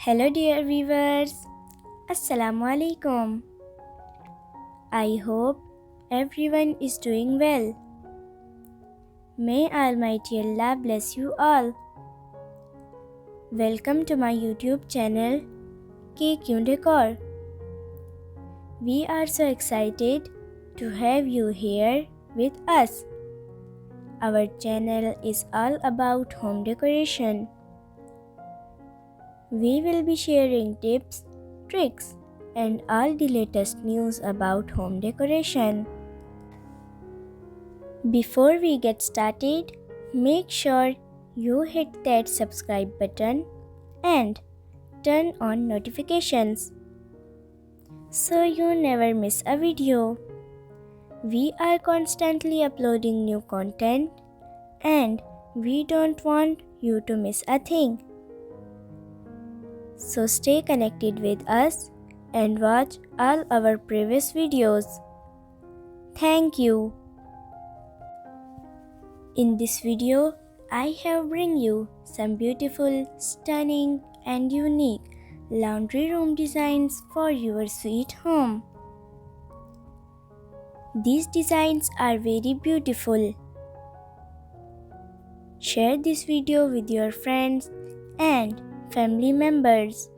Hello dear viewers, Assalamu alaikum. I hope everyone is doing well. May Almighty Allah bless you all. Welcome to my YouTube channel Decor. We are so excited to have you here with us. Our channel is all about home decoration. We will be sharing tips, tricks, and all the latest news about home decoration. Before we get started, make sure you hit that subscribe button and turn on notifications so you never miss a video. We are constantly uploading new content and we don't want you to miss a thing. So stay connected with us and watch all our previous videos. Thank you. In this video, I have bring you some beautiful, stunning and unique laundry room designs for your sweet home. These designs are very beautiful. Share this video with your friends and family members.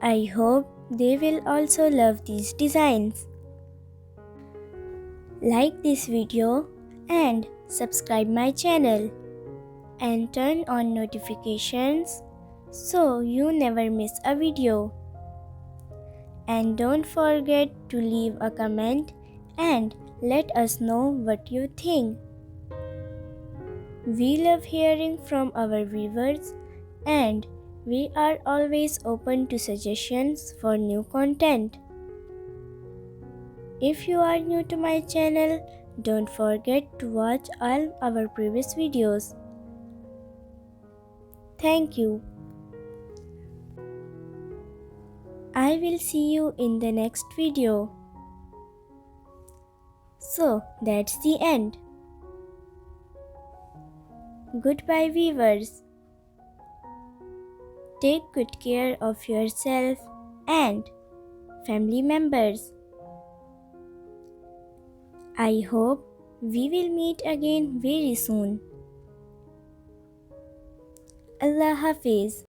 I hope they will also love these designs. Like this video and subscribe my channel and turn on notifications so you never miss a video. And don't forget to leave a comment and let us know what you think. We love hearing from our viewers and we are always open to suggestions for new content. If you are new to my channel, don't forget to watch all our previous videos. Thank you. I will see you in the next video. So that's the end. Goodbye viewers. Take good care of yourself and family members. I hope we will meet again very soon. Allah Hafiz.